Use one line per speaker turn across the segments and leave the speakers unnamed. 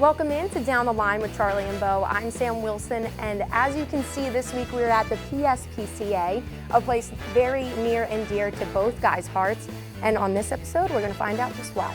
Welcome in to Down the Line with Charlie and Bo. I'm Sam Wilson, and as you can see, this week we're at the PSPCA, a place very near and dear to both guys' hearts. And on this episode, we're going to find out just why.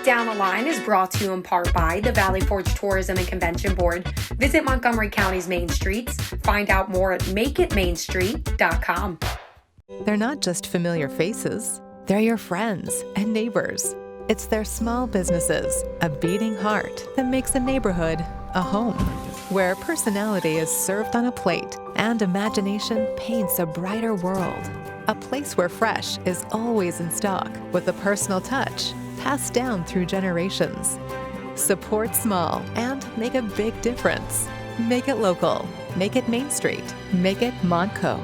Down the Line is brought to you in part by the Valley Forge Tourism and Convention Board. Visit Montgomery County's main streets. Find out more at makeitmainstreet.com.
They're not just familiar faces. They're your friends and neighbors. It's their small businesses, a beating heart that makes a neighborhood a home, where personality is served on a plate and imagination paints a brighter world. A place where fresh is always in stock with a personal touch passed down through generations. Support small and make a big difference. Make it local. Make it Main Street. Make it Montco.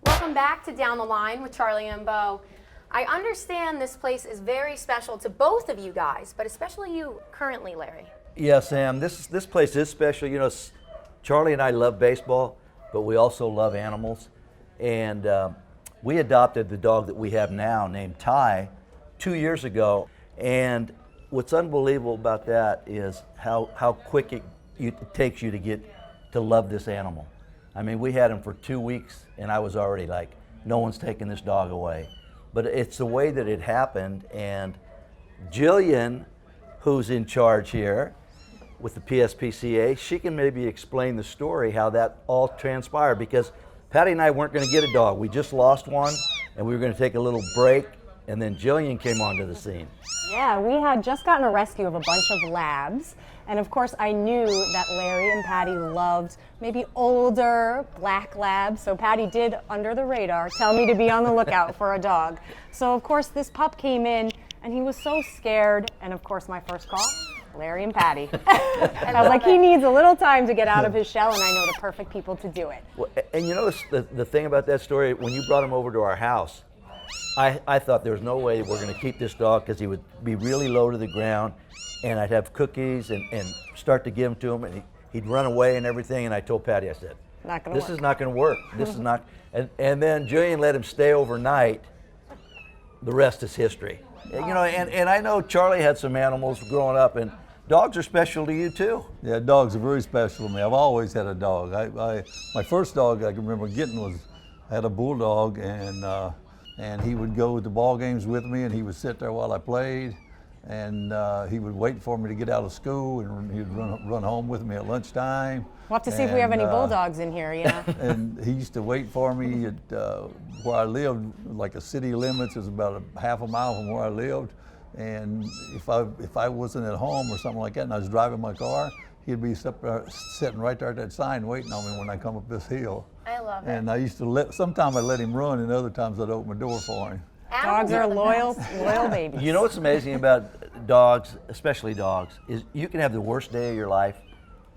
Welcome back to Down the Line with Charlie and Bo. I understand this place is very special to both of you guys, but especially you currently, Larry.
Yeah, Sam, this place is special. You know, Charlie and I love baseball, but we also love animals. And we adopted the dog that we have now named Ty 2 years ago. And what's unbelievable about that is how quick it takes you to get to love this animal. I mean, we had him for 2 weeks, and I was already like, no one's taking this dog away. But it's the way that it happened. And Jillian, who's in charge here with the PSPCA, she can maybe explain the story, how that all transpired, because Patty and I weren't going to get a dog. We just lost one, and we were going to take a little break, and then Jillian came onto the scene.
Yeah, we had just gotten a rescue of a bunch of labs, and of course I knew that Larry and Patty loved maybe older black labs, so Patty did, under the radar, tell me to be on the lookout for a dog. So of course this pup came in, and he was so scared, and of course my first call, Larry and Patty. I was like, he needs a little time to get out of his shell, and I know the perfect people to do it.
Well, and you notice the thing about that story, when you brought him over to our house, I thought there was no way we're going to keep this dog, because he would be really low to the ground, and I'd have cookies and start to give them to him, and he'd run away and everything. And I told Patty, I said, this is not going to work. This is not. And then Jillian let him stay overnight. The rest is history. You know, and I know Charlie had some animals growing up, and dogs are special to you too.
Yeah, dogs are very special to me. I've always had a dog. My first dog I can remember getting I had a bulldog, and he would go to ball games with me, and he would sit there while I played, and he would wait for me to get out of school, and he'd run home with me at lunchtime.
We'll have to see if we have any bulldogs in here, yeah.
And he used to wait for me at where I lived, like the city limits is about a half a mile from where I lived. And if I wasn't at home or something like that, and I was driving my car, he'd be sitting right there at that sign waiting on me when I come up this hill.
I love it.
And I used to sometimes I let him run, and other times I'd open the door for him.
Dogs are loyal babies.
You know what's amazing about dogs, especially dogs, is you can have the worst day of your life,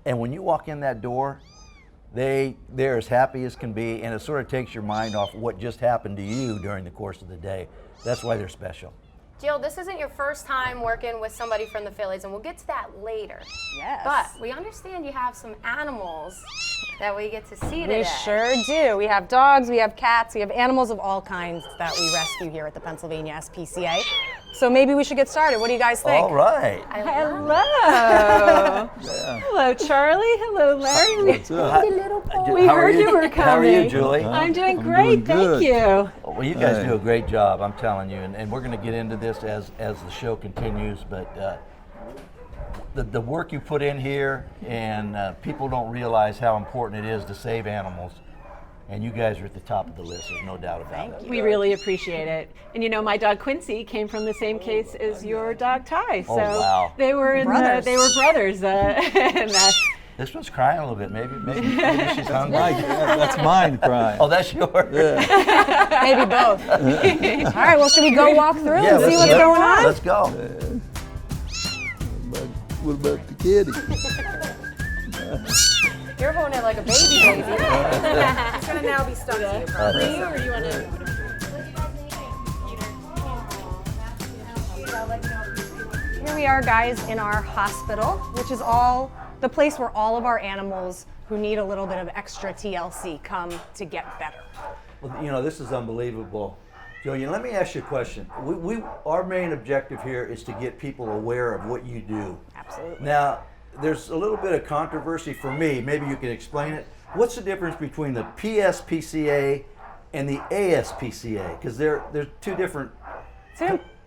and when you walk in that door, they're as happy as can be, and it sort of takes your mind off what just happened to you during the course of the day. That's why they're special.
Jill, this isn't your first time working with somebody from the Phillies, and we'll get to that later.
Yes.
But we understand you have some animals that we get to see today.
We sure do. We have dogs, we have cats, we have animals of all kinds that we rescue here at the Pennsylvania SPCA. So maybe we should get started. What do you guys think?
All right.
Hello.
Yeah.
Hello, Charlie. Hello, Larry.
What's up?
We heard you were coming.
How are you, Julie?
I'm doing
I'm
great,
doing good.
thank you.
Well, you guys do a great job, I'm telling you, and we're going to get into this as the show continues, but the work you put in here, and people don't realize how important it is to save animals. And you guys are at the top of the list, there's no doubt about it.
We really appreciate it. And you know, my dog Quincy came from the same case as your dog Ty. So
wow.
they were
Brothers.
they were brothers. And
This one's crying a little bit. Maybe she's hungry.
That's mine crying.
Oh, that's yours.
Maybe both. All right, well, should we go walk through and see what's going on?
Let's go.
What about the kitty?
You're holding it like a baby. It's gonna now be stuck to you, probably.
Or you want to?
Here we are, guys, in our hospital, which is the place where all of our animals who need a little bit of extra TLC come to get better.
Well, this is unbelievable. Julian, let me ask you a question. Our main objective here is to get people aware of what you do.
Absolutely.
Now, there's a little bit of controversy for me. Maybe you can explain it. What's the difference between the PSPCA and the ASPCA? Because they're two different.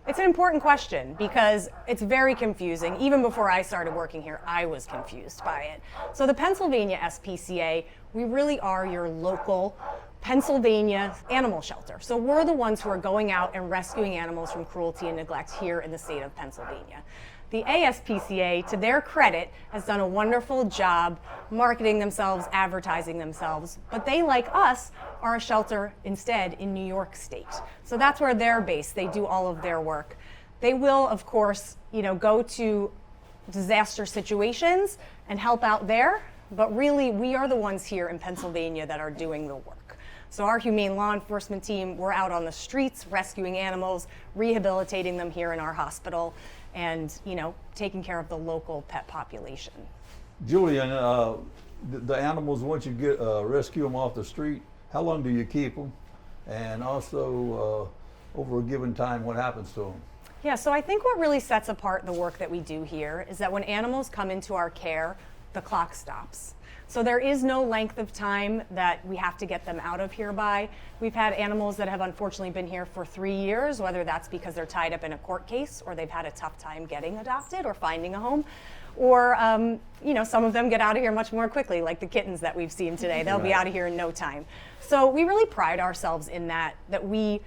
It's an important question because it's very confusing. Even before I started working here, I was confused by it. So the Pennsylvania SPCA, we really are your local Pennsylvania animal shelter. So we're the ones who are going out and rescuing animals from cruelty and neglect here in the state of Pennsylvania. The ASPCA, to their credit, has done a wonderful job marketing themselves, advertising themselves, but they, like us, are a shelter instead in New York State. So that's where they're based. They do all of their work. They will, of course, go to disaster situations and help out there, but really we are the ones here in Pennsylvania that are doing the work. So our humane law enforcement team, we're out on the streets rescuing animals, rehabilitating them here in our hospital, and taking care of the local pet population.
Julian, the animals, once you get rescue them off the street, how long do you keep them? And also, over a given time, what happens to them?
Yeah, so I think what really sets apart the work that we do here is that when animals come into our care, the clock stops. So there is no length of time that we have to get them out of here by. We've had animals that have unfortunately been here for 3 years, whether that's because they're tied up in a court case or they've had a tough time getting adopted or finding a home. Or, some of them get out of here much more quickly, like the kittens that we've seen today. They'll be out of here in no time. So we really pride ourselves in that we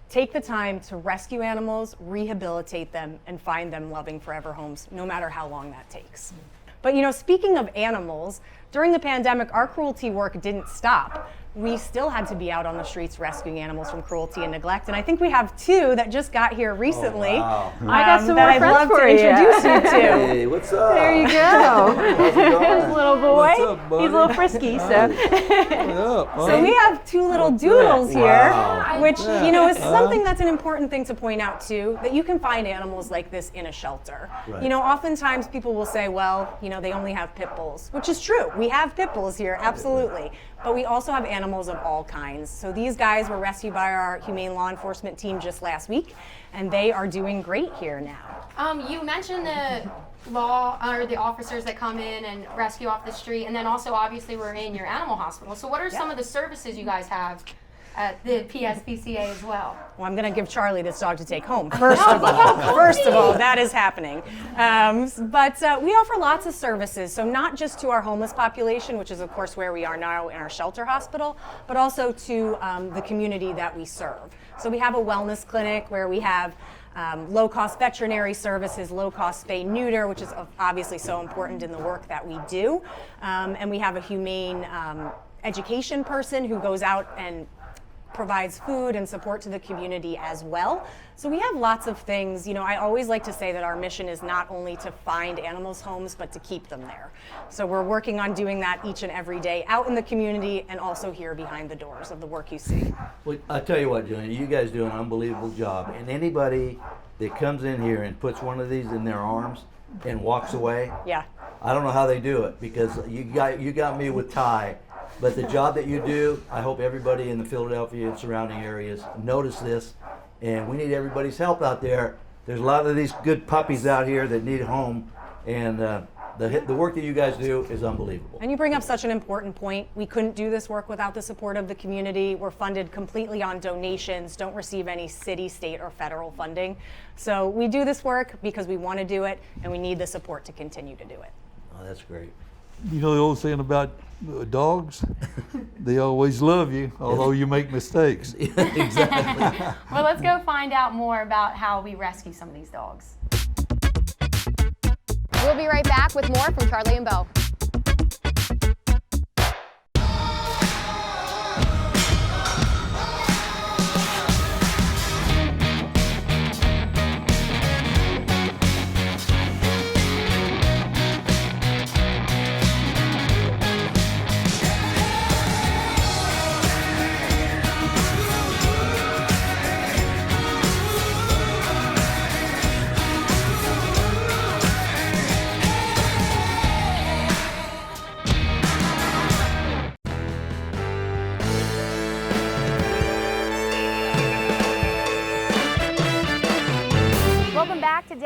take the time to rescue animals, rehabilitate them, and find them loving forever homes, no matter how long that takes. But speaking of animals, during the pandemic, our cruelty work didn't stop. We still had to be out on the streets rescuing animals from cruelty and neglect. And I think we have two that just got here recently.
Oh, wow.
I got some
that
more
I'd
friends
love
for
to
you.
introduce you to.
Hey, what's up?
There you go.
How's it going?
Little boy.
What's up, buddy?
He's a little frisky, so.
So we have two little doodles here,
Wow.
which is something that's an important thing to point out too, that you can find animals like this in a shelter.
Right.
Oftentimes people will say, well, they only have pit bulls, which is true. We have pit bulls here, absolutely. But we also have animals of all kinds. So these guys were rescued by our humane law enforcement team just last week, and they are doing great here now.
You mentioned the law or the officers that come in and rescue off the street, and then also obviously we're in your animal hospital. So what are some of the services you guys have at the PSPCA as well?
Well, I'm going to give Charlie this dog to take home. First of all, that is happening. But we offer lots of services. So not just to our homeless population, which is of course where we are now in our shelter hospital, but also to the community that we serve. So we have a wellness clinic where we have low-cost veterinary services, low-cost spay-neuter, which is obviously so important in the work that we do. And we have a humane education person who goes out and provides food and support to the community as well. So we have lots of things. I always like to say that our mission is not only to find animals homes, but to keep them there. So we're working on doing that each and every day out in the community and also here behind the doors of the work you see.
Well, I tell you what, Julian, you guys do an unbelievable job. And anybody that comes in here and puts one of these in their arms and walks away,
Yeah.
I don't know how they do it, because you got me with Ty. But the job that you do, I hope everybody in the Philadelphia and surrounding areas notice this, and we need everybody's help out there. There's a lot of these good puppies out here that need a home, and the work that you guys do is unbelievable.
And you bring up such an important point. We couldn't do this work without the support of the community. We're funded completely on donations, don't receive any city, state, or federal funding. So we do this work because we want to do it, and we need the support to continue to do it.
Oh, that's great.
You know the old saying about dogs? They always love you, although you make mistakes.
Exactly.
Well, let's go find out more about how we rescue some of these dogs. We'll be right back with more from Charlie and Bo.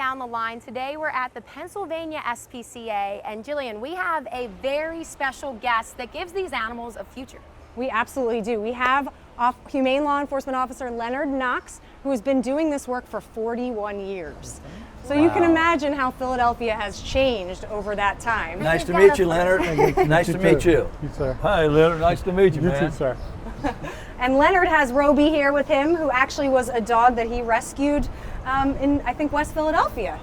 down the line. Today we're at the Pennsylvania SPCA, and Jillian, we have a very special guest that gives these animals a future.
We absolutely do. We have Humane Law Enforcement Officer Leonard Knox, who has been doing this work for 41 years. So you can imagine how Philadelphia has changed over that time.
Nice to meet you, Leonard. Nice to meet you.
You, sir.
Hi, Leonard. Nice to meet you,
You
man.
too, sir.
And Leonard has Roby here with him, who actually was a dog that he rescued in, I think, West Philadelphia.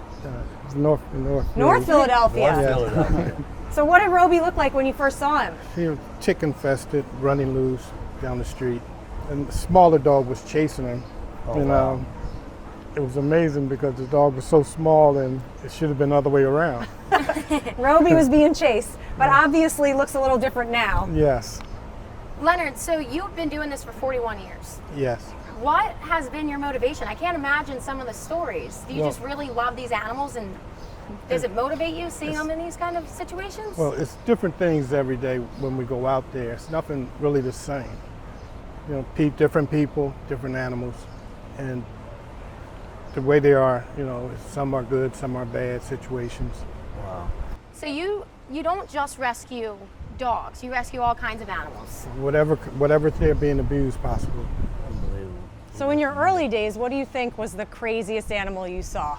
North
Philadelphia.
North Philadelphia.
So what did Roby look like when you first saw him?
He was chicken infested, running loose down the street. And the smaller dog was chasing him.
Wow.
It was amazing because the dog was so small and it should have been the other way around.
Roby was being chased, but obviously looks a little different now.
Yes,
Leonard, so you've been doing this for 41 years.
yes.
What has been your motivation? I can't imagine some of the stories. Do you
Well-
just really love these animals, and does it motivate you seeing them in these kind of situations?
Well, it's different things every day when we go out there. It's nothing really the same. You know, different people, different animals, and the way they are, you know, some are good, some are bad situations.
Wow.
So you don't just rescue dogs, you rescue all kinds of animals.
Whatever they're being abused possible.
Unbelievable.
So in your early days, what do you think was the craziest animal you saw?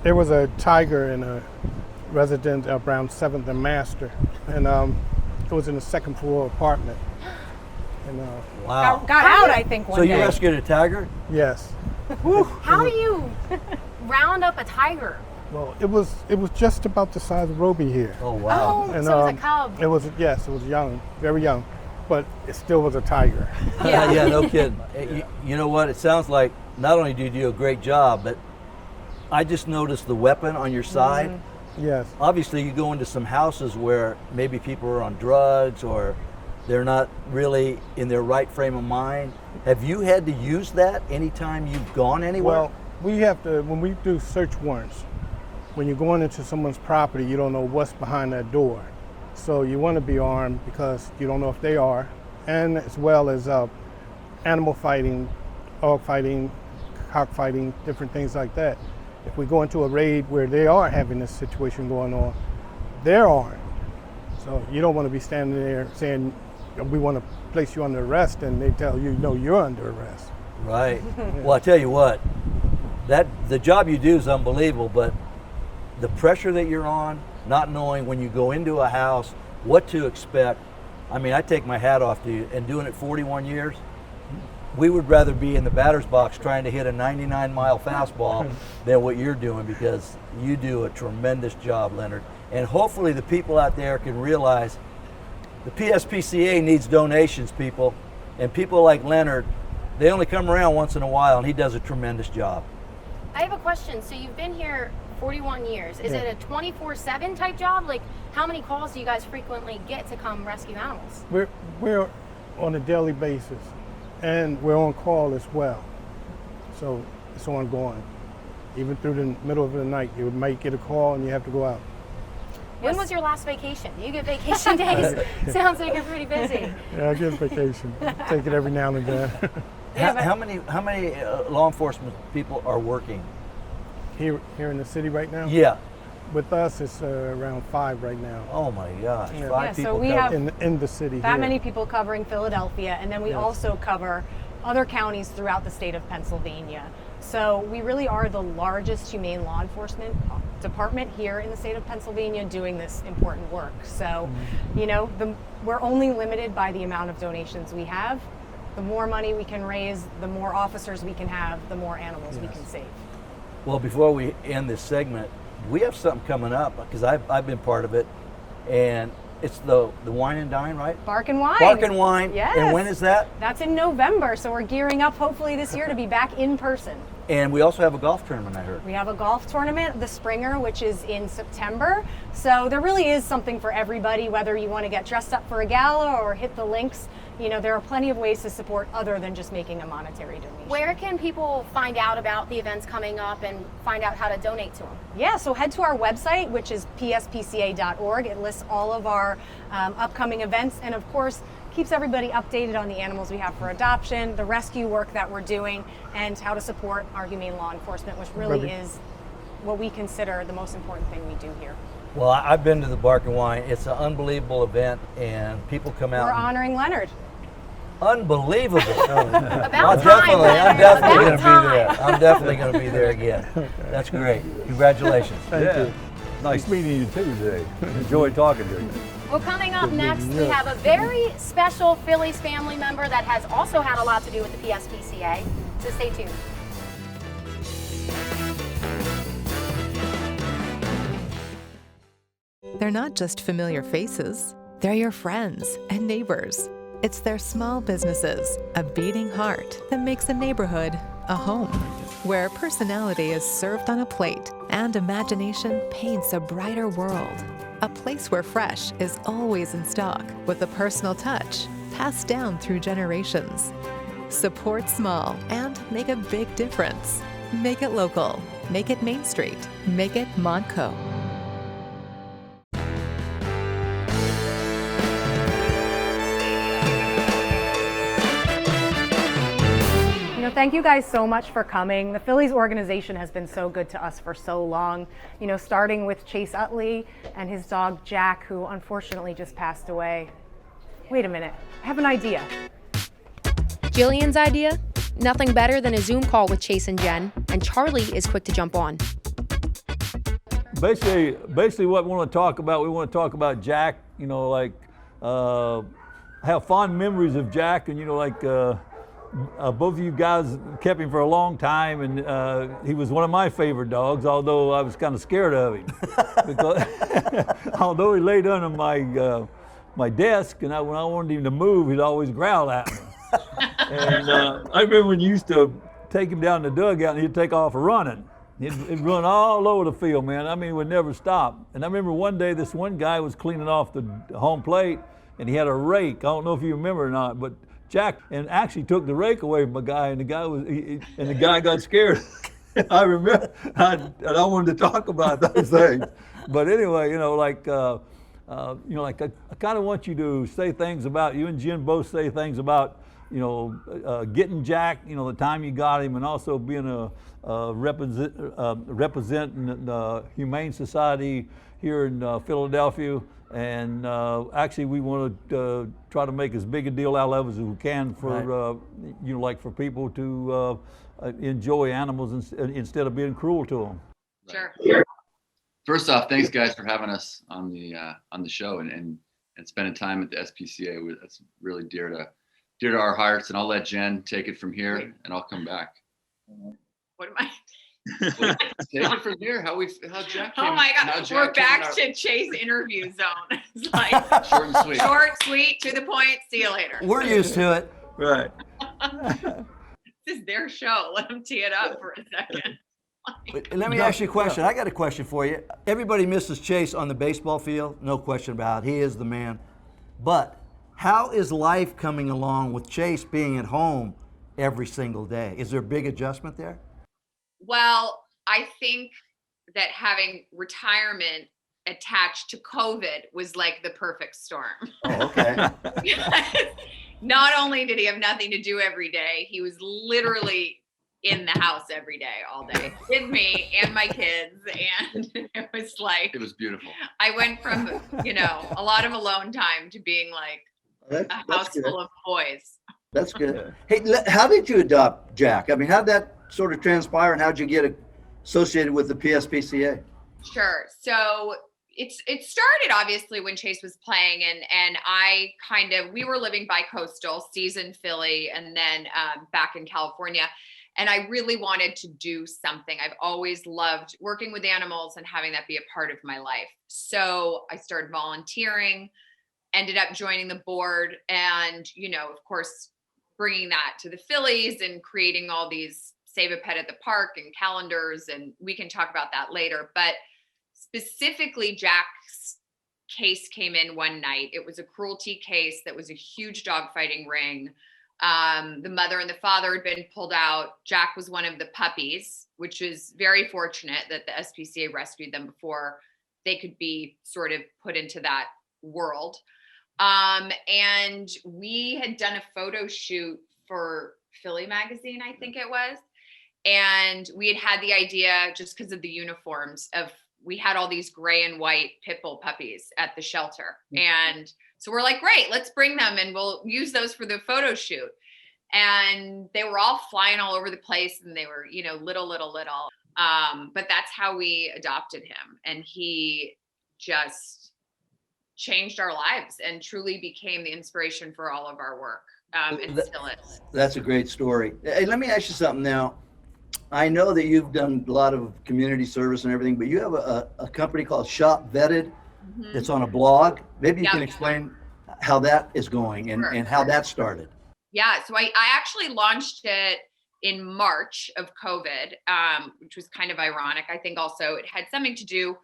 There was a tiger in a residence around 7th and Master, and it was in a second floor apartment. And
Wow.
Got out, I think, one
So you
day.
rescued a tiger?
yes,
How do you round up a tiger?
well, it was just about the size of Roby here.
Oh, wow.
Oh,
And,
so it was a cub.
It was young, very young, but it still was a tiger.
Yeah, no kidding. You know what? It sounds like not only do you do a great job, but I just noticed the weapon on your side.
Yes.
Obviously, you go into some houses where maybe people are on drugs or they're not really in their right frame of mind. Have you had to use that anytime you've gone anywhere?
Well, we have to, when we do search warrants, when you're going into someone's property, you don't know what's behind that door. So you want to be armed because you don't know if they are, and as well as animal fighting, dog fighting, cockfighting, different things like that. If we go into a raid where they are having this situation going on, they're armed. So you don't want to be standing there saying, we want to place you under arrest, and they tell you, no, you're under arrest.
Right. Well, I tell you what, the job you do is unbelievable, but the pressure that you're on, not knowing when you go into a house what to expect. I mean, I take my hat off to you, and doing it 41 years, we would rather be in the batter's box trying to hit a 99-mile fastball than what you're doing, because you do a tremendous job, Leonard. And hopefully the people out there can realize the PSPCA needs donations, people. And people like Leonard, they only come around once in a while, and he does a tremendous job.
I have a question. So you've been here 41 years. Is
Yeah.
it a 24/7 type job? Like, how many calls do you guys frequently get to come rescue animals?
We're on a daily basis, and we're on call as well. So it's ongoing. Even through the middle of the night, you might get a call and you have to go out.
When was your last vacation? Do you get vacation days? Sounds like you're pretty busy.
Yeah, I get vacation. Take it every now and then.
How many law enforcement people are working?
Here in the city right now?
Yeah.
With us, it's around 5 right now.
Oh my gosh,
Yeah.
5
Yeah, so
people
we
covered.
have-
In the city
That
here.
many people covering Philadelphia, and then we
Yes.
also cover other counties throughout the state of Pennsylvania. So we really are the largest humane law enforcement department here in the state of Pennsylvania doing this important work. So, you know, we're only limited by the amount of donations we have. The more money we can raise, the more officers we can have, the more animals we
Yes.
can save.
Well, before we end this segment, we have something coming up, because I've been part of it, and it's the Wine and Dine, right?
Bark and Wine.
Bark and Wine.
Yes.
And when is that?
That's in November, so we're gearing up hopefully this year to be back in person.
And we also have a golf tournament, I heard.
We have a golf tournament, the Springer, which is in September. So there really is something for everybody, whether you want to get dressed up for a gala or hit the links. You know, there are plenty of ways to support other than just making a monetary donation.
Where can people find out about the events coming up and find out how to donate to them?
Yeah, so head to our website, which is pspca.org. It lists all of our upcoming events, and of course, keeps everybody updated on the animals we have for adoption, the rescue work that we're doing, and how to support our humane law enforcement, which really is what we consider the most important thing we do here.
Well, I've been to the Bark and Wine. It's an unbelievable event, and people come out.
We're honoring Leonard.
Unbelievable.
About
I'm
time,
definitely
Leonard.
going to be there.
About
I'm definitely going to be there again. That's great. Congratulations.
Thank you. Nice meeting you too today. Enjoyed talking to you.
Well, coming up next, we have a very special Phillies family member that has also had a lot to do with the PSPCA. So stay tuned.
They're not just familiar faces, they're your friends and neighbors. It's their small businesses, a beating heart that makes a neighborhood a home, where personality is served on a plate and imagination paints a brighter world. A place where fresh is always in stock with a personal touch passed down through generations. Support small and make a big difference. Make it local. Make it Main Street. Make it Montco.
Thank you guys so much for coming. The Phillies organization has been so good to us for so long, starting with Chase Utley and his dog Jack, who unfortunately just passed away. Wait a minute, I have an idea.
Jillian's idea? Nothing better than a Zoom call with Chase and Jen, and Charlie is quick to jump on.
Basically what we want to talk about Jack, have fond memories of Jack, and both of you guys kept him for a long time, and he was one of my favorite dogs, although I was kind of scared of him. Because although he laid under my desk, and when I wanted him to move, he'd always growl at me. And I remember when you used to take him down the dugout and he'd take off running. He'd run all over the field, man. I mean, he would never stop. And I remember one day this one guy was cleaning off the home plate, and he had a rake. I don't know if you remember or not, but Jack and actually took the rake away from a guy, and the guy got scared. I remember. I wanted to talk about those things, but anyway, I kind of want you to say things about you and Jen both say things about getting Jack, the time you got him, and also being representing the Humane Society here in Philadelphia. And actually, we want to try to make as big a deal out of it as we can for, for people to enjoy animals instead of being cruel to them.
Sure.
First off, thanks guys for having us on the show and spending time at the SPCA. That's really dear to our hearts. And I'll let Jen take it from here, and I'll come back.
What am I?
Take it from here. How Jack?
Oh my God, we're back to Chase interview zone. It's like
short and sweet.
Short, sweet, to the point. See you later.
We're used to it.
Right.
This is their show. Let them tee it up for a second.
Let me ask you a question. I got a question for you. Everybody misses Chase on the baseball field, no question about it. He is the man. But how is life coming along with Chase being at home every single day? Is there a big adjustment there?
Well, I think that having retirement attached to COVID was like the perfect storm.
Oh, okay.
Not only did he have nothing to do every day, he was literally in the house every day, all day, with me and my kids. And it was like,
it was beautiful.
I went from, a lot of alone time to being like a house full of boys.
That's good. Hey, how did you adopt Jack? I mean, how'd that sort of transpire, and how'd you get associated with the PSPCA?
Sure. So it started obviously when Chase was playing, and we were living bi-coastal, seasoned Philly, and then back in California. And I really wanted to do something. I've always loved working with animals and having that be a part of my life. So I started volunteering, ended up joining the board, and, of course, bringing that to the Phillies and creating all these Save a Pet at the Park and calendars. And we can talk about that later. But specifically, Jack's case came in one night. It was a cruelty case that was a huge dogfighting ring. The mother and the father had been pulled out. Jack was one of the puppies, which is very fortunate that the SPCA rescued them before they could be sort of put into that world. And we had done a photo shoot for Philly magazine, I think it was. And we had the idea, just because of the uniforms, we had all these gray and white pit bull puppies at the shelter. And so we're like, great, let's bring them and we'll use those for the photo shoot. And they were all flying all over the place, and they were, little. But that's how we adopted him. And he just changed our lives and truly became the inspiration for all of our work. And still is.
That's a great story. Hey, let me ask you something now. I know that you've done a lot of community service and everything, but you have a company called Shop Vetted that's on a blog. Maybe you can explain how that is going and how that started.
Yeah, so I actually launched it in March of COVID, which was kind of ironic. I think also it had something to do,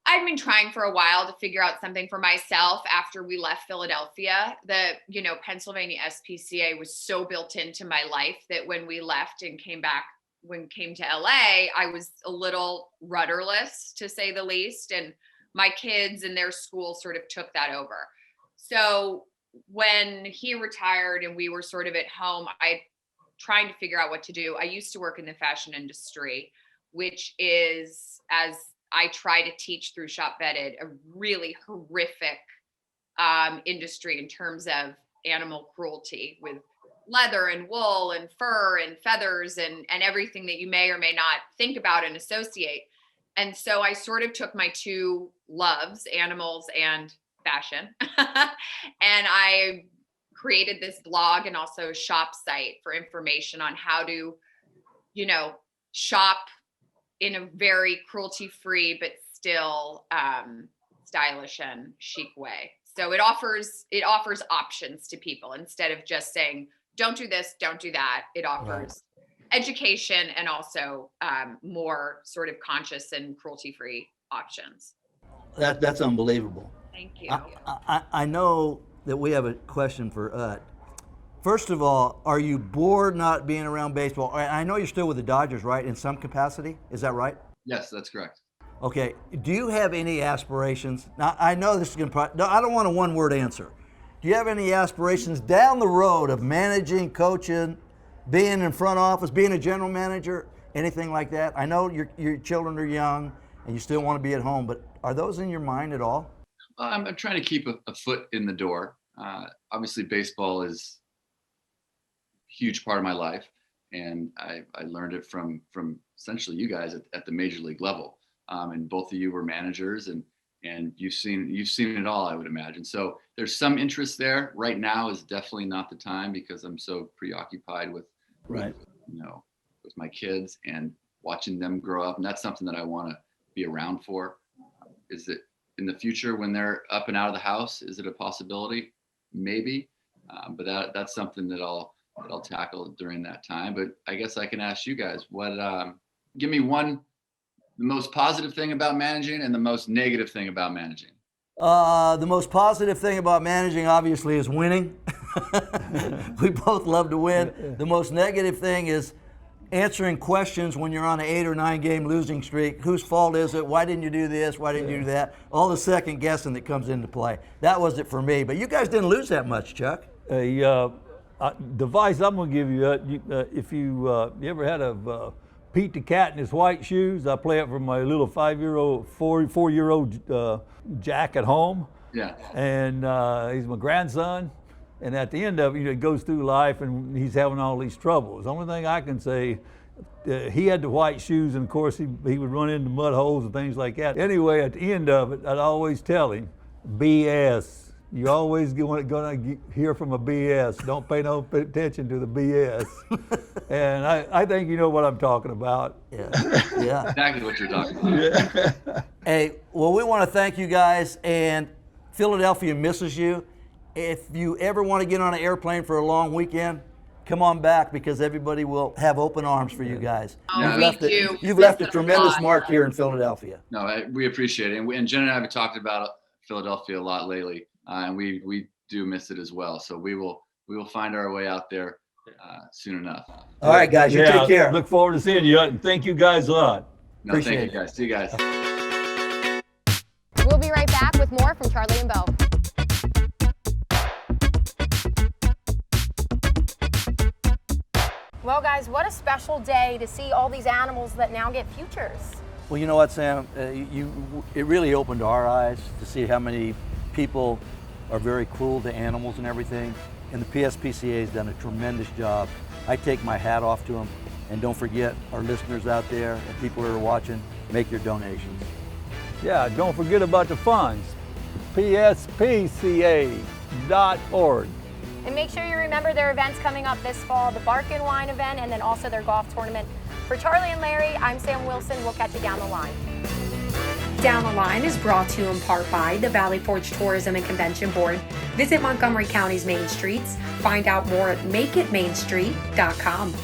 I've been trying for a while to figure out something for myself after we left Philadelphia. The, Pennsylvania SPCA was so built into my life that when we left and came to LA, I was a little rudderless, to say the least. And my kids and their school sort of took that over. So when he retired and we were sort of at home, I trying to figure out what to do. I used to work in the fashion industry, which is, as I try to teach through Shop Vetted, a really horrific industry in terms of animal cruelty, with leather and wool and fur and feathers and everything that you may or may not think about and associate. And so I sort of took my two loves, animals and fashion, and I created this blog and also shop site for information on how to, shop in a very cruelty-free but still stylish and chic way. So it offers options to people instead of just saying, don't do this, don't do that. It offers education and also more sort of conscious and cruelty-free options.
That's unbelievable.
Thank you.
I know that we have a question for First of all, are you bored not being around baseball? I know you're still with the Dodgers, right, in some capacity? Is that right?
Yes, that's correct.
Okay. Do you have any aspirations? Now, I know this is going to no, I don't want a one-word answer. Do you have any aspirations down the road of managing, coaching, being in front office, being a general manager, anything like that? I know your children are young and you still want to be at home, but are those in your mind at all?
I'm trying to keep a foot in the door. Obviously, baseball is a huge part of my life, and I learned it from essentially you guys at the major league level. And both of you were managers, and you've seen it all, I would imagine. So there's some interest there. Right now is definitely not the time because I'm so preoccupied with my kids and watching them grow up, and that's something that I want to be around for. Is it in the future when they're up and out of the house? Is it a possibility? Maybe, but that's something that I'll tackle during that time. But I guess I can ask you guys, give me the most positive thing about managing and the most negative thing about managing.
The most positive thing about managing, obviously, is winning. We both love to win. The most negative thing is answering questions when you're on an 8 or 9 game losing streak. Whose fault is it? Why didn't you do this? Why didn't you do that? All the second guessing that comes into play. That was it for me. But you guys didn't lose that much, Chuck.
Device I'm going to give you, if you ever had a Pete the Cat in his white shoes, I play it for my little 4-year-old Jack at home.
Yeah.
And he's my grandson. And at the end of it, he goes through life and he's having all these troubles. The only thing I can say, he had the white shoes, and of course he would run into mud holes and things like that. Anyway, at the end of it, I'd always tell him, BS. You always going to hear from a BS. Don't pay no attention to the BS. And I think you know what I'm talking about.
Yeah.
Exactly what you're talking about.
Yeah.
Hey, well, we want to thank you guys, and Philadelphia misses you. If you ever want to get on an airplane for a long weekend, come on back, because everybody will have open arms for you guys. You've left a tremendous mark here in Philadelphia.
No, we appreciate it. And Jen and I have talked about Philadelphia a lot lately, and we do miss it as well. So we will find our way out there soon enough.
All right, guys, you take care.
Look forward to seeing you, and thank you guys a lot.
No, thank you guys. See you guys.
We'll be right back with more from Charlie and Bo. Well, guys, what a special day to see all these animals that now get futures.
Well, you know what, Sam? It really opened our eyes to see how many people are very cruel to animals and everything. And the PSPCA has done a tremendous job. I take my hat off to them. And don't forget, our listeners out there and people who are watching, make your donations.
Yeah, don't forget about the funds. PSPCA.org.
And make sure you remember their events coming up this fall, the Bark and Wine event, and then also their golf tournament. For Charlie and Larry, I'm Sam Wilson. We'll catch you down the line. Down the Line is brought to you in part by the Valley Forge Tourism and Convention Board. Visit Montgomery County's Main Streets. Find out more at makeitmainstreet.com.